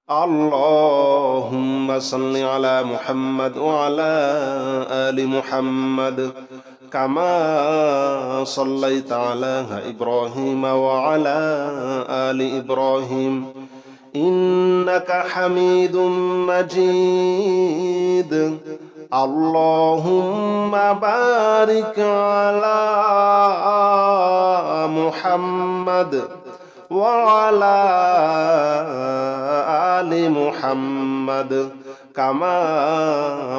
اللهم صل على محمد وعلى آل محمد كما صليت على إبراهيم وعلى آل إبراهيم إنك حميد مجيد. اللهم بارك على محمد وعلى آل محمد كما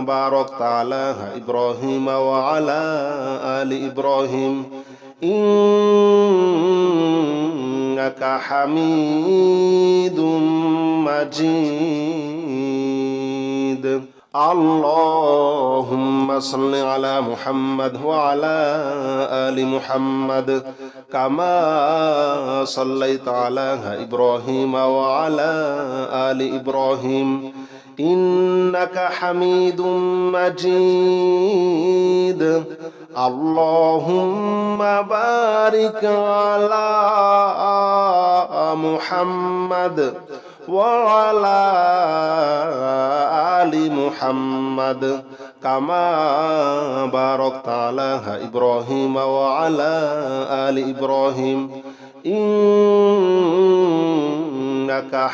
باركت على إبراهيم وعلى آل إبراهيم إنك حميد مجيد. اللهم صل على محمد وعلى آل محمد كما صليت على إبراهيم وعلى آل إبراهيم إنك حميد مجيد. اللهم بارك على محمد وعلى آل محمد كما باركت على إبراهيم وعلى آل إبراهيم إنك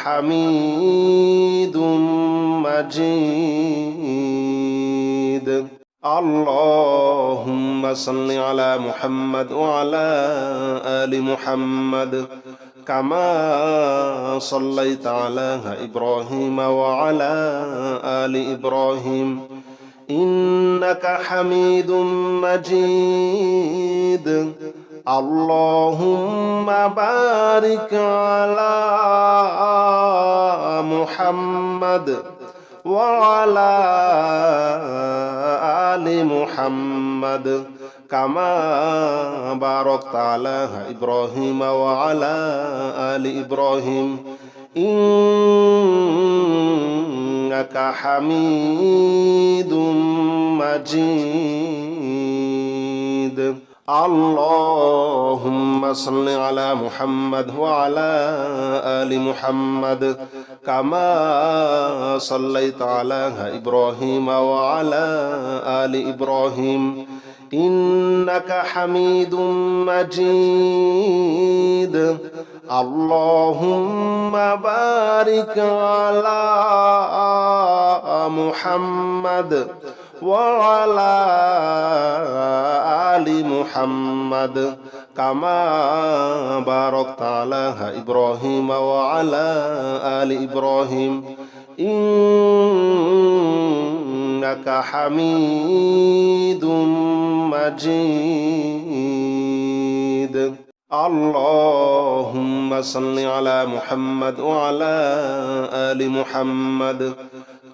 حميد مجيد. اللهم صل على محمد وعلى آل محمد كما صليت على إبراهيم وعلى آل إبراهيم إنك حميد مجيد. اللهم بارك على محمد وعلى آل محمد كما باركت على إبراهيم وعلى آل إبراهيم إنك حميد مجيد. اللهم صل على محمد وعلى آل محمد كما صليت على إبراهيم وعلى آل إبراهيم إنك حميد مجيد. اللهم بارك على محمد وعلى آل محمد كما باركت على إبراهيم وعلى آل إبراهيم إنك حميد مجيد. اللهم صل على محمد وعلى آل محمد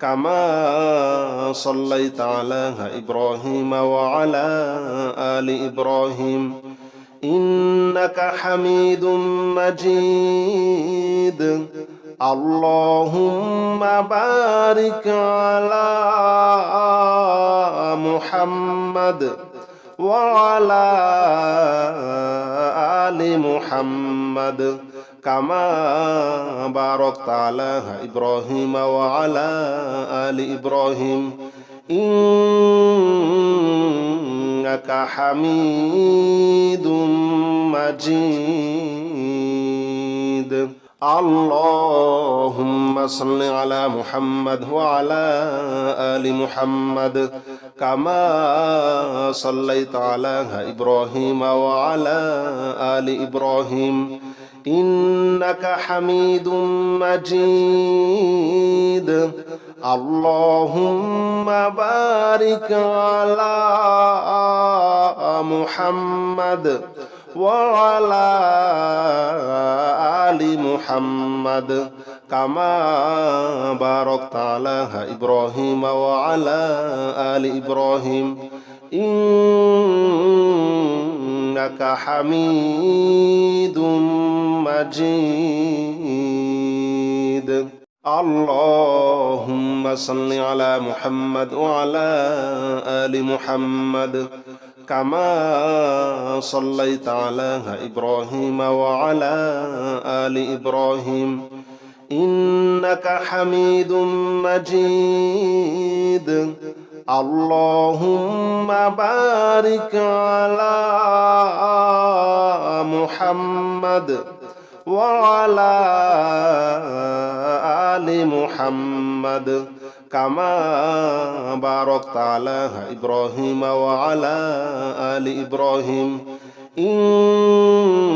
كما صليت على إبراهيم وعلى آل إبراهيم إنك حميد مجيد. اللهم بارك على محمد وعلى آل محمد كما باركت على إبراهيم وعلى آل إبراهيم إنك حميد مجيد. اللهم صل على محمد وعلى آل محمد كما صليت على إبراهيم وعلى آل إبراهيم إنك حميد مجيد. اللهم بارك على محمد وعلى آل محمد كما باركت على إبراهيم وعلى آل إبراهيم إنك حميد مجيد. اللهم صل على محمد وعلى آل محمد كما صليت على إبراهيم وعلى آل إبراهيم إنك حميد مجيد اللهم بارك على محمد وعلى آل محمد كما باركت على إبراهيم وعلى آل إبراهيم إنك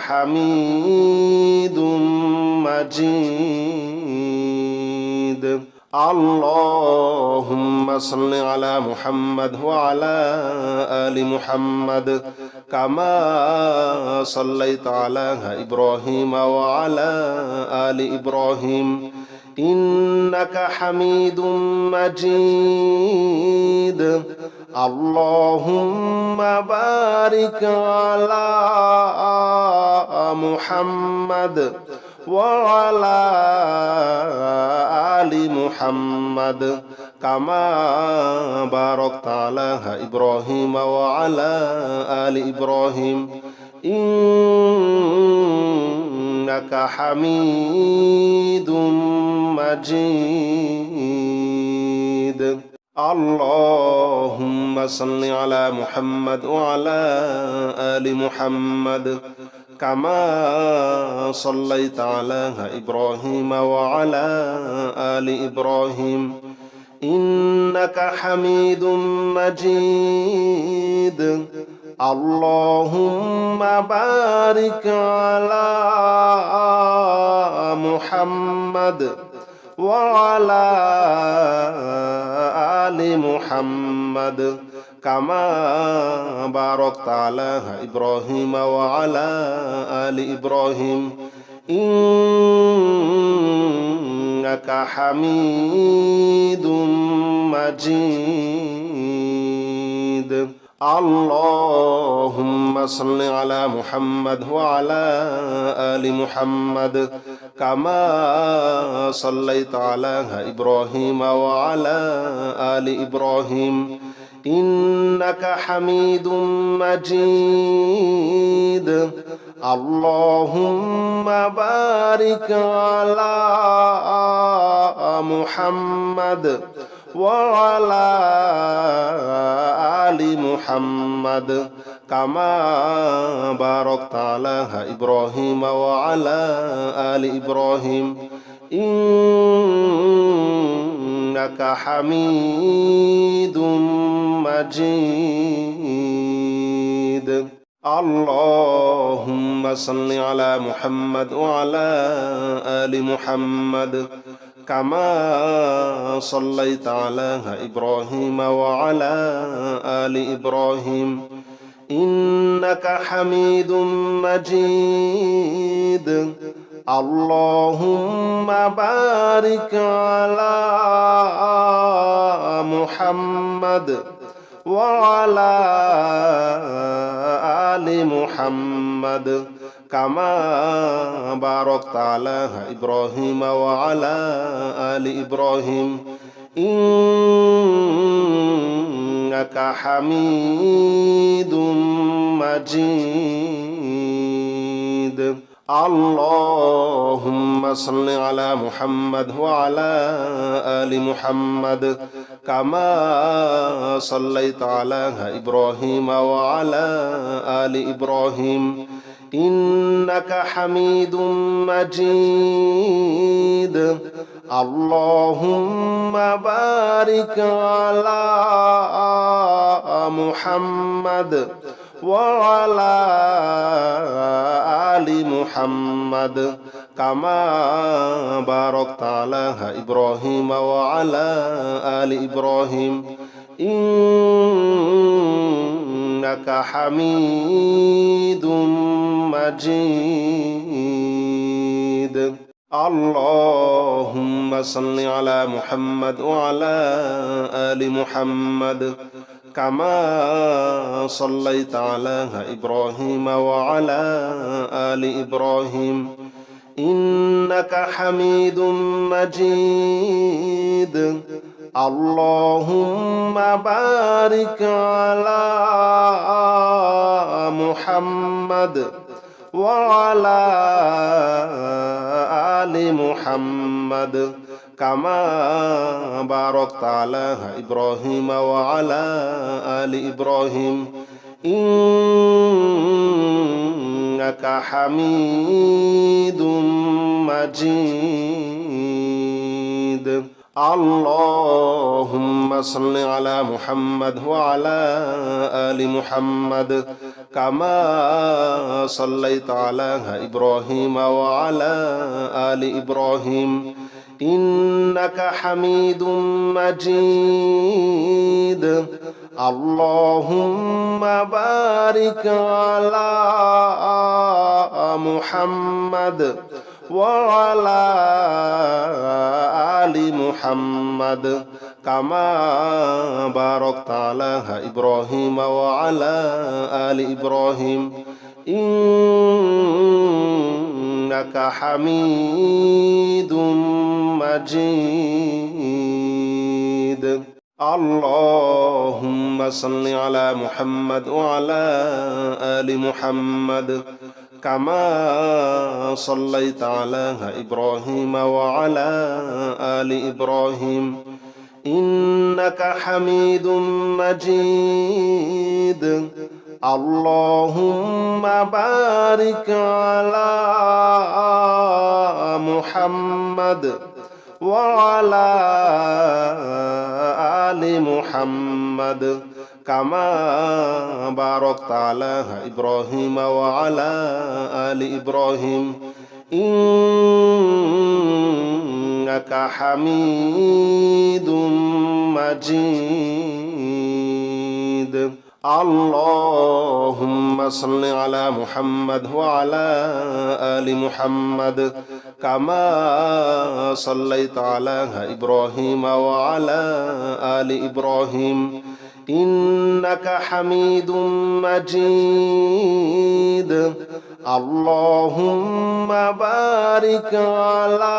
حميد مجيد اللهم صل على محمد وعلى آل محمد كما صليت على إبراهيم وعلى آل إبراهيم إنك حميد مجيد اللهم بارك على محمد وعلى آل محمد كما باركت على إبراهيم وعلى آل إبراهيم إنك حميد مجيد اللهم صل على محمد وعلى آل محمد كما صليت على إبراهيم وعلى آل إبراهيم إنك حميد مجيد اللهم بارك على محمد وعلى آل محمد كما باركت على إبراهيم وعلى آل إبراهيم إنك حميد مجيد اللهم صل على محمد وعلى آل محمد كما صليت على إبراهيم وعلى آل إبراهيم إنك حميد مجيد اللهم بارك على محمد وعلى آل محمد كما باركت على إبراهيم وعلى آل إبراهيم إنك حميد مجيد اللهم صل على محمد وعلى آل محمد كما صليت على إبراهيم وعلى آل إبراهيم إنك حميد مجيد اللهم بارك على محمد وعلى آل محمد كما باركت على إبراهيم وعلى آل إبراهيم إنك حميد مجيد اللهم صل على محمد وعلى آل محمد كما صليت على إبراهيم وعلى آل إبراهيم إنك حميد مجيد اللهم بارك على محمد وعلى آل محمد كما باركت على إبراهيم وعلى آل إبراهيم إنك حميد مجيد اللهم صل على محمد وعلى آل محمد كما صليت على إبراهيم وعلى آل إبراهيم إنك حميد مجيد اللهم بارك على محمد وعلى آل محمد كما باركت على إبراهيم وعلى آل إبراهيم إنك حميد مجيد اللهم صل على محمد وعلى آل محمد كما صليت على إبراهيم وعلى آل إبراهيم إنك حميد مجيد اللهم بارك على محمد وعلى آل محمد كما باركت على إبراهيم وعلى آل إبراهيم إنك حميد مجيد اللهم صل على محمد وعلى آل محمد كما صليت على إبراهيم وعلى آل إبراهيم إنك حميد مجيد اللهم بارك على محمد وعلى آل محمد كما باركت على إبراهيم وعلى آل إبراهيم إنك حميد مجيد اللهم صل على محمد وعلى آل محمد كما صليت على إبراهيم وعلى آل إبراهيم إنك حميد مجيد اللهم بارك على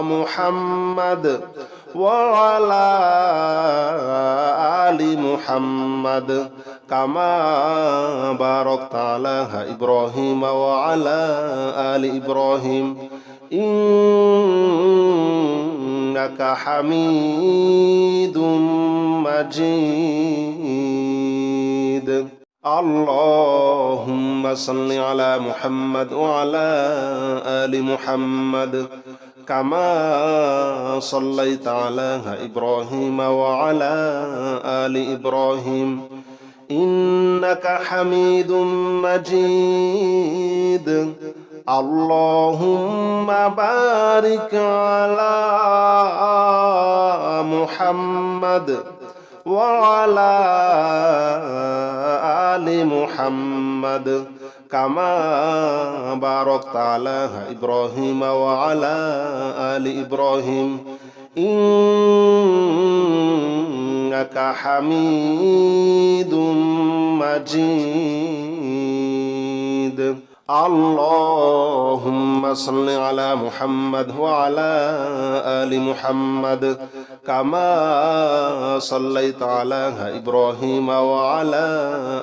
محمد وعلى آل محمد كما باركت على إبراهيم وعلى آل إبراهيم إنك حميد مجيد اللهم صل على محمد وعلى آل محمد كما صليت على إبراهيم وعلى آل إبراهيم إنك حميد مجيد اللهم بارك على محمد وعلى آل محمد كما باركت على إبراهيم وعلى آل إبراهيم إنك حميد مجيد اللهم صل على محمد وعلى آل محمد كما صليت على إبراهيم وعلى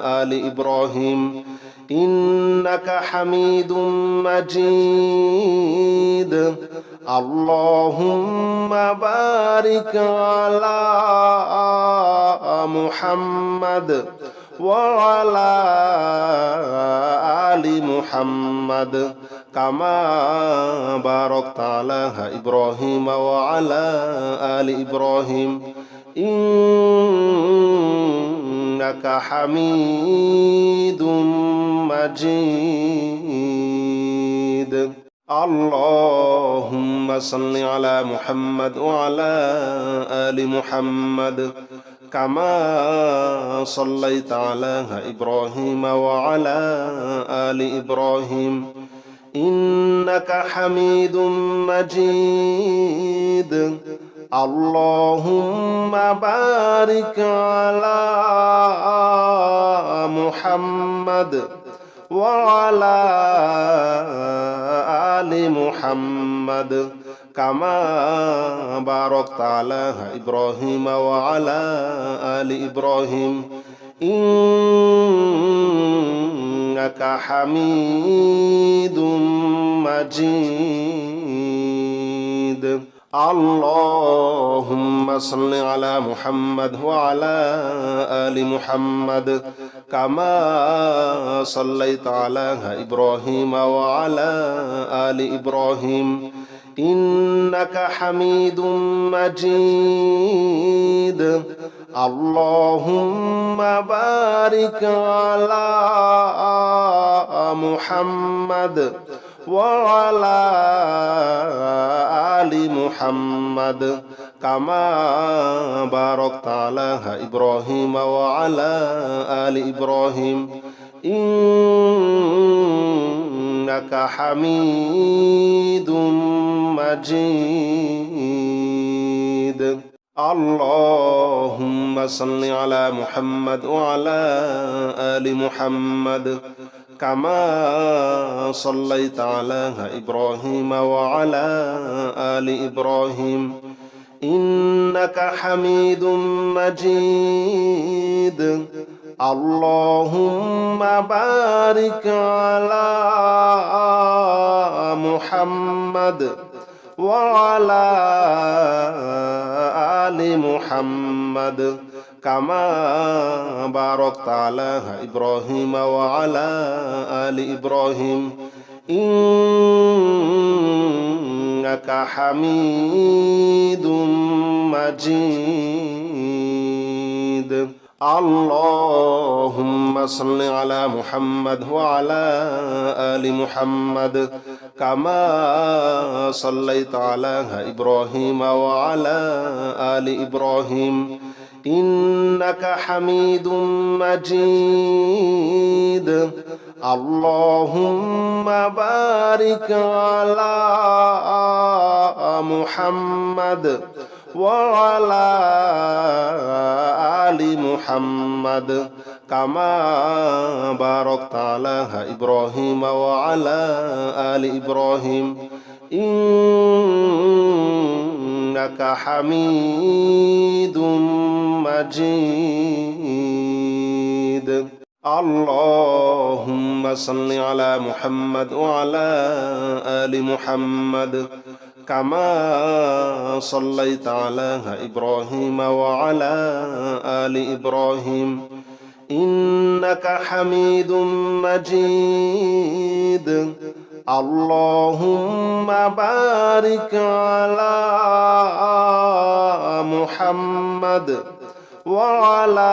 آل إبراهيم إنك حميد مجيد اللهم بارك على محمد وعلى آل محمد كما باركت على إبراهيم وعلى آل إبراهيم إنك حميد مجيد اللهم صل على محمد وعلى آل محمد كما صليت على إبراهيم وعلى آل إبراهيم إنك حميد مجيد اللهم بارك على محمد وعلى آل محمد كما باركت على إبراهيم وعلى آل إبراهيم إنك حميد مجيد اللهم صل على محمد وعلى آل محمد كما صليت على إبراهيم وعلى آل إبراهيم إنك حميد مجيد اللهم بارك على محمد وعلى آل محمد كما باركت على إبراهيم وعلى آل إبراهيم إنك حميد مجيد اللهم صل على محمد وعلى آل محمد كما صليت على إبراهيم وعلى آل إبراهيم إنك حميد مجيد اللهم بارك على محمد وعلى آل محمد كما باركت على إبراهيم وعلى آل إبراهيم إنك حميد مجيد اللهم صل على محمد وعلى آل محمد كما صليت على إبراهيم وعلى آل إبراهيم إنك حميد مجيد اللهم بارك على محمد وعلى آل محمد كما باركت على إبراهيم وعلى آل إبراهيم إنك حميد مجيد اللهم صل على محمد وعلى آل محمد كما صليت على إبراهيم وعلى آل إبراهيم إنك حميد مجيد اللهم بارك على محمد وعلى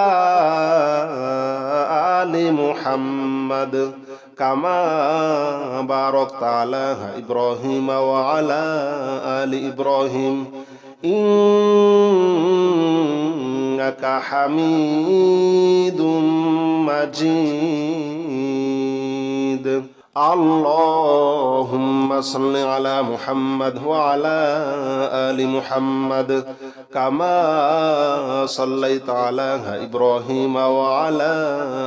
آل محمد كما باركت على إبراهيم وعلى آل إبراهيم إنك حميد مجيد اللهم صل على محمد وعلى آل محمد كما صليت على إبراهيم وعلى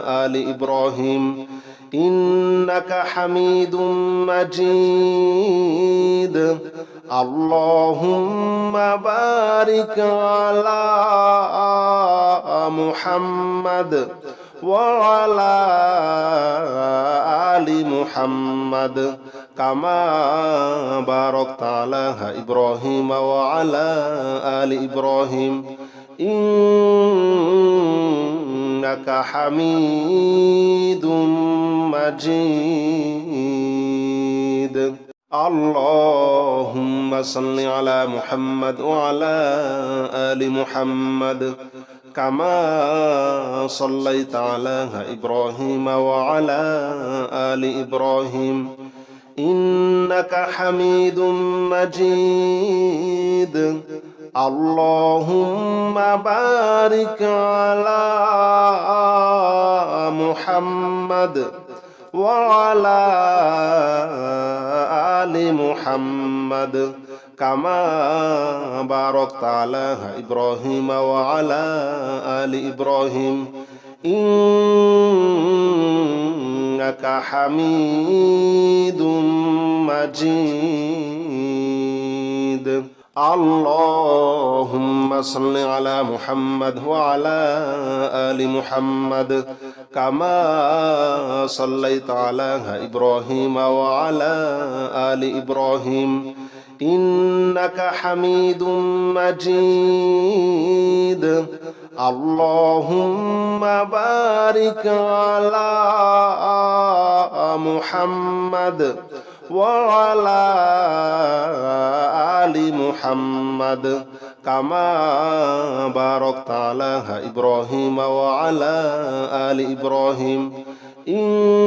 آل إبراهيم إنك حميد مجيد اللهم بارك على محمد وعلى آل محمد كما باركت على إبراهيم وعلى آل إبراهيم إنك حميد مجيد اللهم صل على محمد وعلى آل محمد كما صليت على إبراهيم وعلى آل إبراهيم إنك حميد مجيد اللهم بارك على محمد وعلى آل محمد كما باركت على إبراهيم وعلى آل إبراهيم إنك حميد مجيد اللهم صل على محمد وعلى آل محمد كما صليت على إبراهيم وعلى آل إبراهيم إنك حميد مجيد اللهم بارك على محمد وعلى آل محمد كما باركت على إبراهيم وعلى آل إبراهيم إنك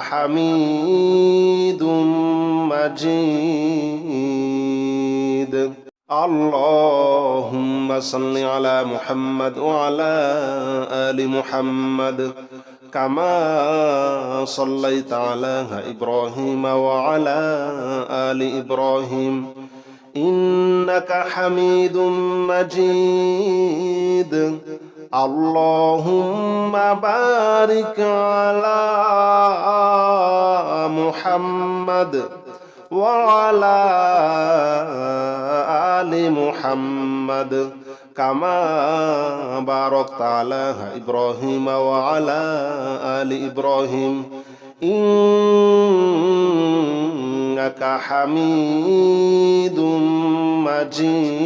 حميد مجيد اللهم صل على محمد وعلى آل محمد كما صليت على إبراهيم وعلى آل إبراهيم إنك حميد مجيد اللهم بارك على محمد وعلى آل محمد كما باركت على إبراهيم وعلى آل إبراهيم إنك حميد مجيد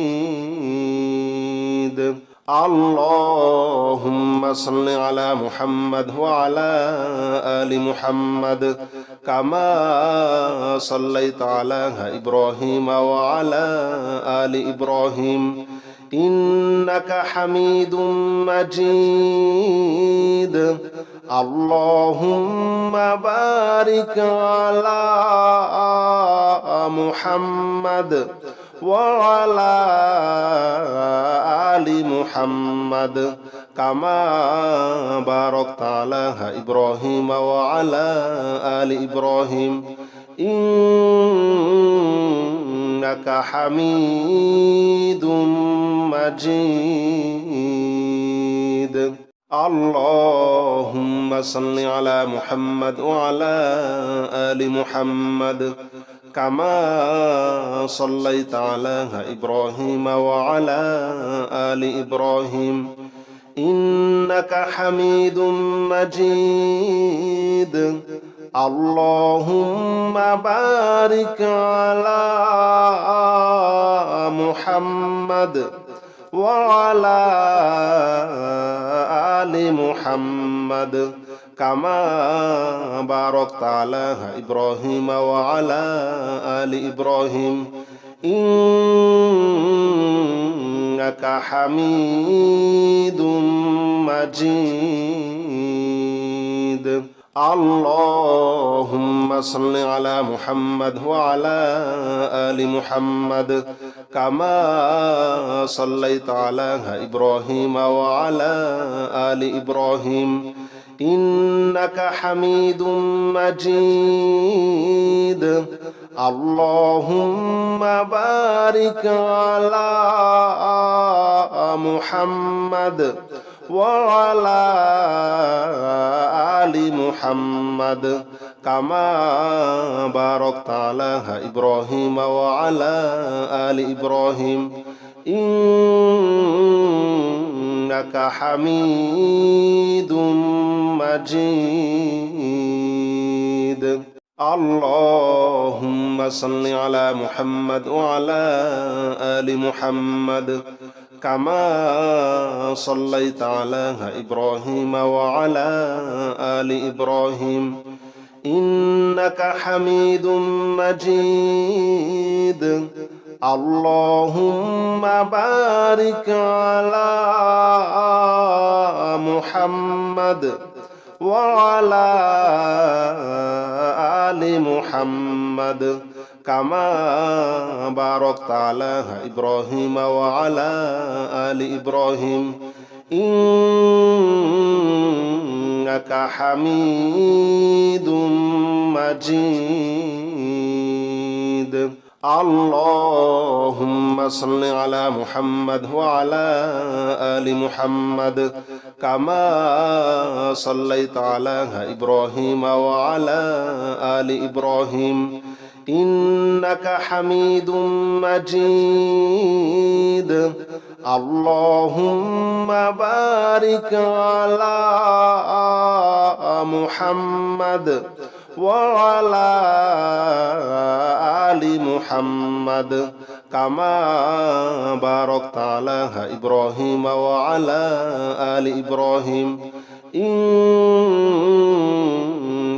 اللهم صل على محمد وعلى آل محمد كما صليت على إبراهيم وعلى آل إبراهيم إنك حميد مجيد اللهم بارك على محمد وعلى آل محمد كما باركت على إبراهيم وعلى آل إبراهيم إنك حميد مجيد اللهم صل على محمد وعلى آل محمد كما صليت على إبراهيم وعلى آل إبراهيم إنك حميد مجيد اللهم بارك على محمد وعلى آل محمد كما باركت على إبراهيم وعلى آل إبراهيم إنك حميد مجيد اللهم صل على محمد وعلى آل محمد كما صليت على إبراهيم وعلى آل إبراهيم إنك حميد مجيد اللهم بارك على محمد وعلى آل محمد كما باركت على إبراهيم وعلى آل إبراهيم إنك حميد مجيد اللهم صل على محمد وعلى آل محمد كما صليت على إبراهيم وعلى آل إبراهيم إنك حميد مجيد اللهم بارك على محمد وعلى آل محمد كما باركت على إبراهيم وعلى آل إبراهيم إنك حميد مجيد اللهم صل على محمد وعلى آل محمد كما صليت على إبراهيم وعلى آل إبراهيم إنك حميد مجيد اللهم بارك على محمد وعلى آل محمد كما باركت على إبراهيم وعلى آل إبراهيم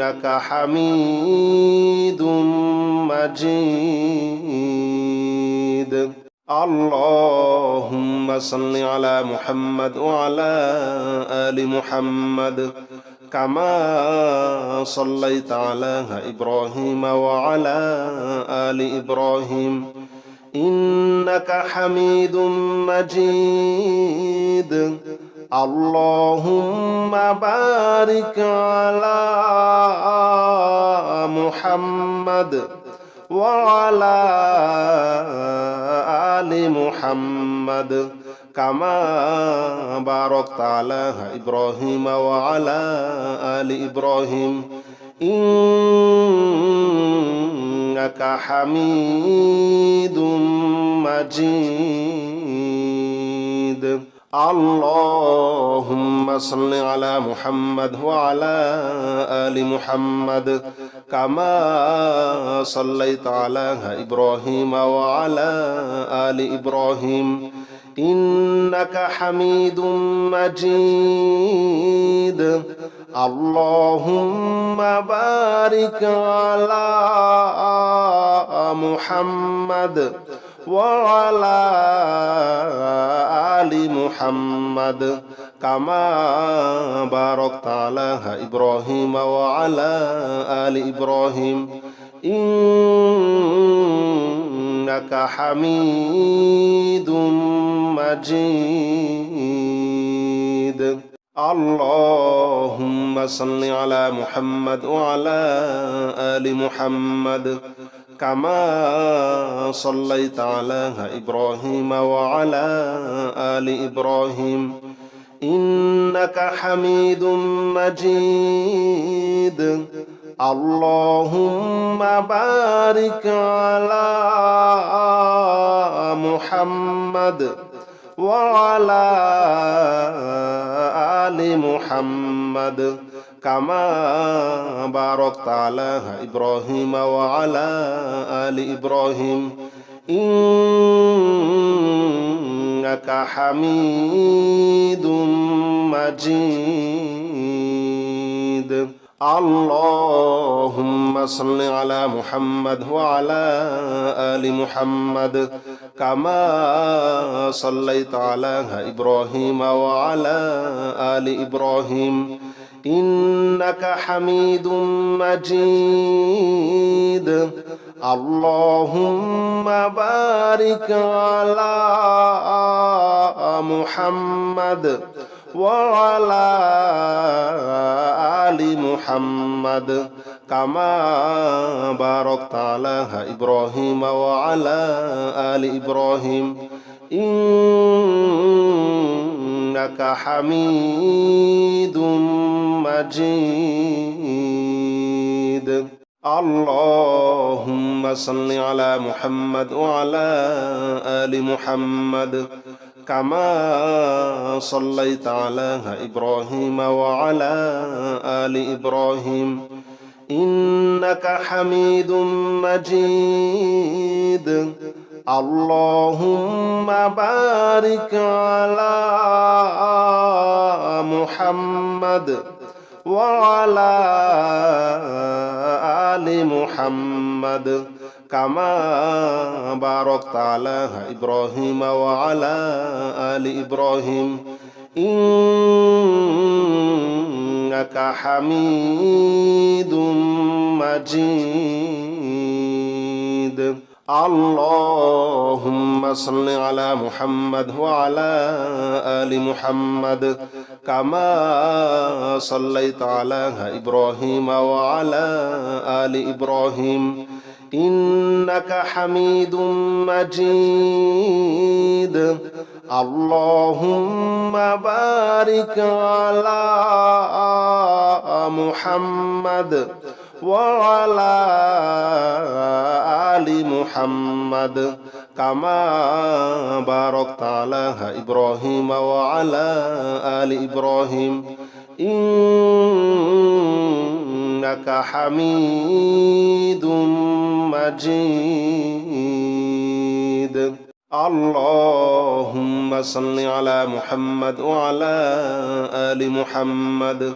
إنك حميد مجيد اللهم صل على محمد وعلى آل محمد كما صليت على إبراهيم وعلى آل إبراهيم إنك حميد مجيد اللهم بارك على محمد وعلى آل محمد كما باركت على إبراهيم وعلى آل إبراهيم إنك حميد مجيد اللهم صل على محمد وعلى آل محمد كما صليت على إبراهيم وعلى آل إبراهيم إنك حميد مجيد اللهم بارك على محمد وعلى آل محمد كما باركت على إبراهيم وعلى آل إبراهيم إنك حميد مجيد اللهم صل على محمد وعلى آل محمد كما صليت على إبراهيم وعلى آل إبراهيم إنك حميد مجيد اللهم بارك على محمد وعلى آل محمد كما باركت على إبراهيم وعلى آل إبراهيم إنك حميد مجيد اللهم صل على محمد وعلى آل محمد كما صليت على إبراهيم وعلى آل إبراهيم إنك حميد مجيد اللهم بارك على محمد وعلى آل محمد كما باركت على إبراهيم وعلى آل إبراهيم إنك حميد مجيد اللهم صل على محمد وعلى آل محمد كما صليت على إبراهيم وعلى آل إبراهيم إنك حميد مجيد اللهم بارك على محمد وعلى آل محمد كما باركت على إبراهيم وعلى آل إبراهيم إنك حميد مجيد اللهم صل على محمد وعلى آل محمد كما صليت على إبراهيم وعلى آل إبراهيم إنك حميد مجيد اللهم بارك على محمد وعلى آل محمد كما باركت على إبراهيم وعلى آل إبراهيم إنك حميد مجيد اللهم صل على محمد وعلى آل محمد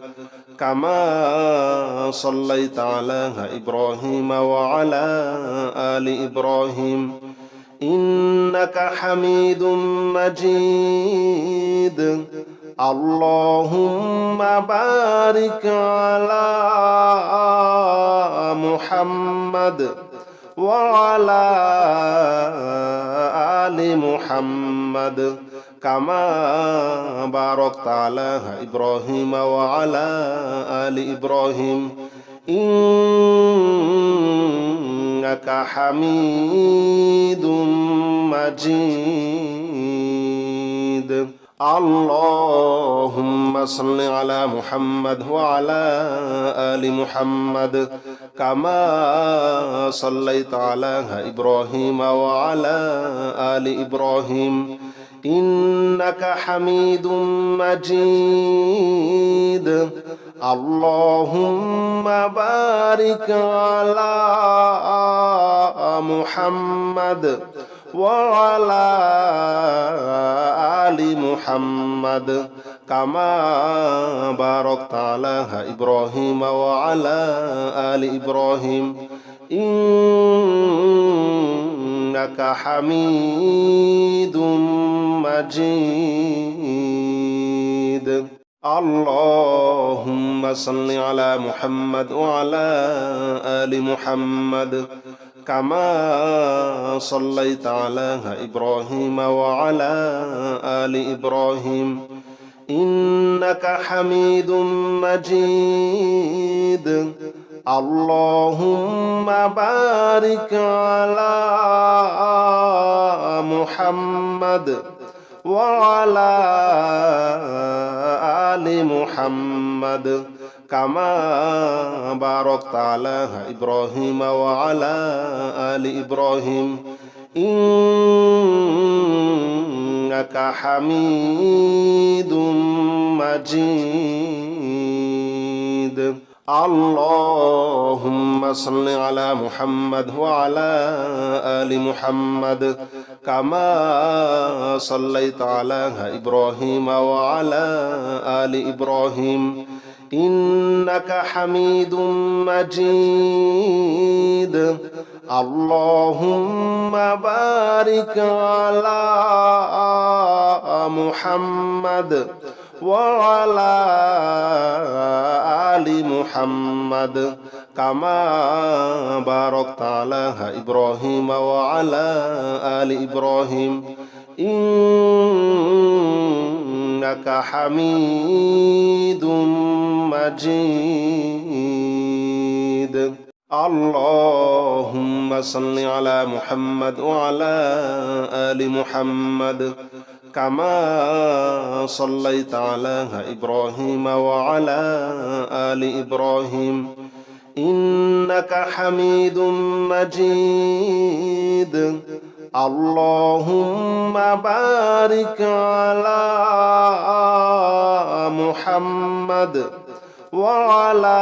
كما صليت على إبراهيم وعلى آل إبراهيم إنك حميد مجيد اللهم بارك على محمد وعلى آل محمد كما باركت على إبراهيم وعلى آل إبراهيم إنك حميد مجيد اللهم صل على محمد وعلى آل محمد كما صليت على إبراهيم وعلى آل إبراهيم إنك حميد مجيد اللهم بارك على محمد وعلى آل محمد كما باركت على إبراهيم وعلى آل إبراهيم إنك حميد مجيد اللهم صل على محمد وعلى آل محمد كما صليت على إبراهيم وعلى آل إبراهيم إنك حميد مجيد اللهم بارك على محمد وعلى آل محمد كما باركت على إبراهيم وعلى آل إبراهيم إنك حميد مجيد اللهم صل على محمد وعلى آل محمد كما صليت على إبراهيم وعلى آل إبراهيم إنك حميد مجيد اللهم بارك على محمد وعلى آل محمد كما باركت على إبراهيم وعلى آل إبراهيم إنك حميد مجيد اللهم صل على محمد وعلى آل محمد كما صليت على إبراهيم وعلى آل إبراهيم إنك حميد مجيد اللهم بارك على محمد وعلى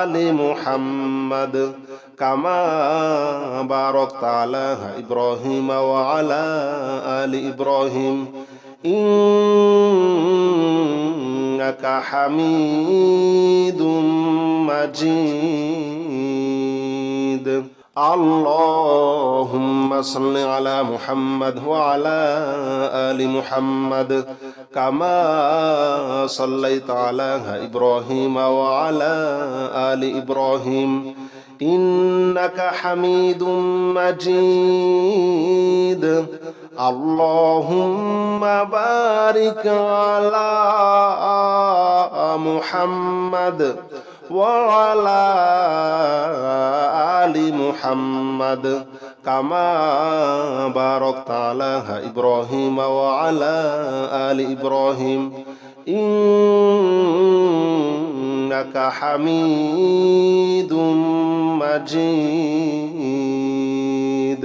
آل محمد كما باركت على إبراهيم وعلى آل إبراهيم إنك حميد مجيد اللهم صل على محمد وعلى آل محمد كما صليت على إبراهيم وعلى آل إبراهيم إنك حميد مجيد اللهم بارك على محمد وعلى آل محمد كما باركت على إبراهيم وعلى آل إبراهيم إنك حميد مجيد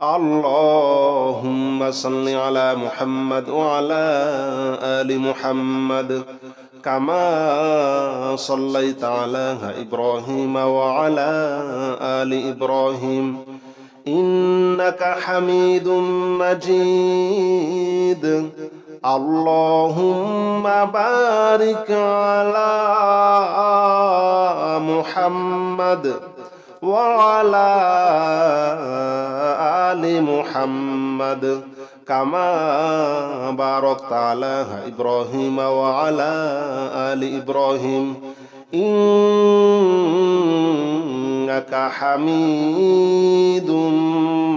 اللهم صل على محمد وعلى آل محمد كما صليت على إبراهيم وعلى آل إبراهيم إنك حميد مجيد اللهم بارك على محمد وعلى آل محمد كما باركت على إبراهيم وعلى آل إبراهيم إنك حميد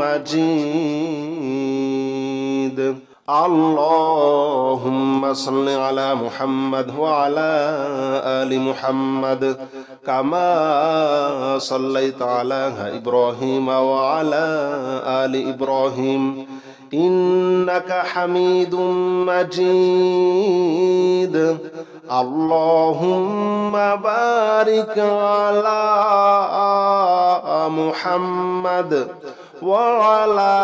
مجيد اللهم صل على محمد وعلى آل محمد كما صليت على إبراهيم وعلى آل إبراهيم إنك حميد مجيد اللهم بارك على محمد وعلى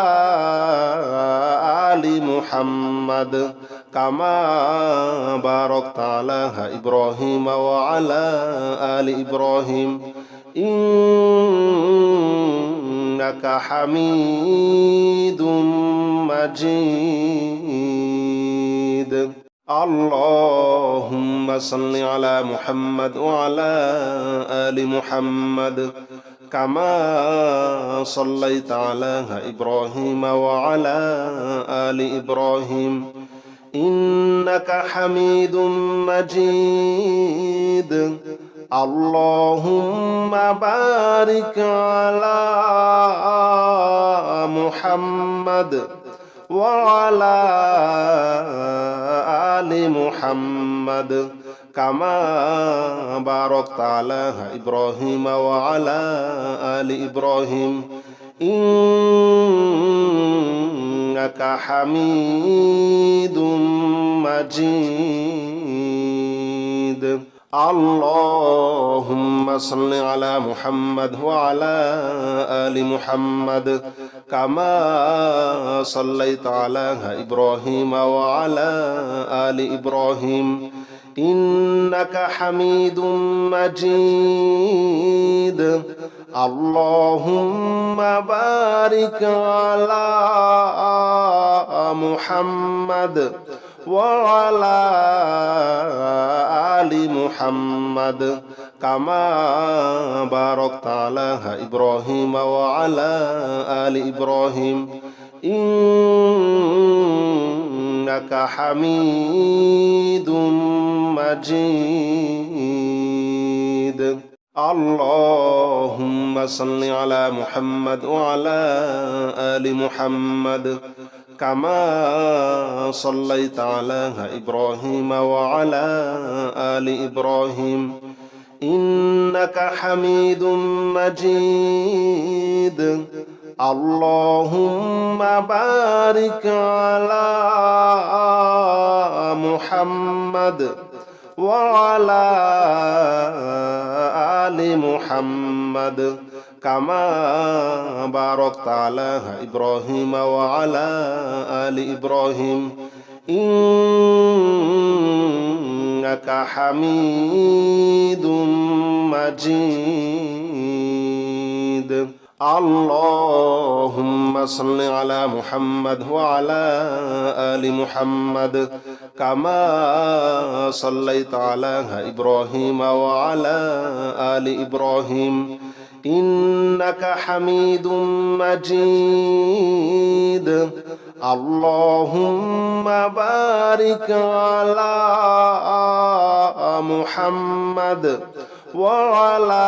آل محمد كما باركت على إبراهيم وعلى آل إبراهيم إنك حميد مجيد اللهم صل على محمد وعلى آل محمد كما صليت على إبراهيم وعلى آل إبراهيم إنك حميد مجيد اللهم بارك على محمد وعلى آل محمد كما باركت على إبراهيم وعلى آل إبراهيم إنك حميد مجيد اللهم صل على محمد وعلى آل محمد كما صليت على إبراهيم وعلى آل إبراهيم إنك حميد مجيد اللهم بارك على محمد وعلى آل محمد كما باركت على إبراهيم وعلى آل إبراهيم إنك حميد مجيد اللهم صل على محمد وعلى آل محمد كما صليت على إبراهيم وعلى آل إبراهيم إنك حميد مجيد اللهم بارك على محمد وعلى آل محمد كما باركت على إبراهيم وعلى آل إبراهيم إنك حميد مجيد اللهم صل على محمد وعلى آل محمد كما صليت على إبراهيم وعلى آل إبراهيم إنك حميد مجيد اللهم بارك على محمد وعلى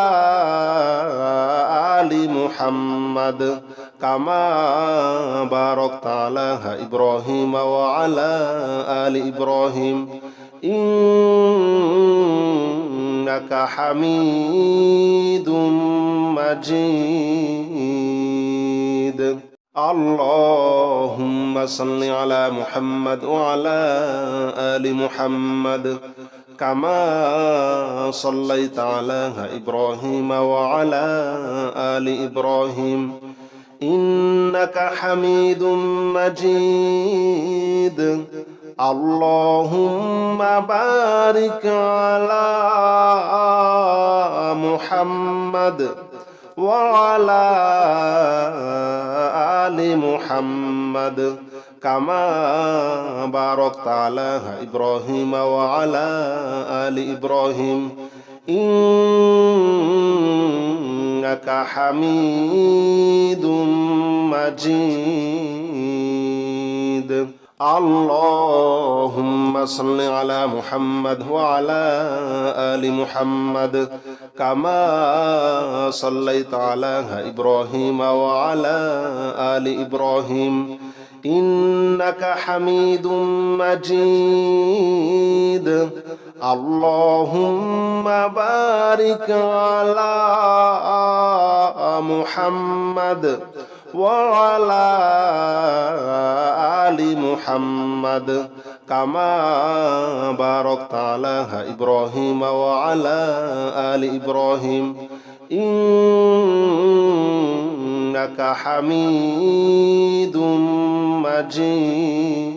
آل محمد كما باركت على إبراهيم وعلى آل إبراهيم إنك حميد مجيد اللهم صل على محمد وعلى آل محمد كما صليت على إبراهيم وعلى آل إبراهيم إنك حميد مجيد اللهم بارك على محمد وعلى آل محمد كما باركت على إبراهيم وعلى آل إبراهيم إنك حميد مجيد اللهم صل على محمد وعلى آل محمد كما صليت على إبراهيم وعلى آل إبراهيم إنك حميد مجيد اللهم بارك على محمد وعلى آل محمد كما باركت على إبراهيم وعلى آل إبراهيم إنك حميد مجيد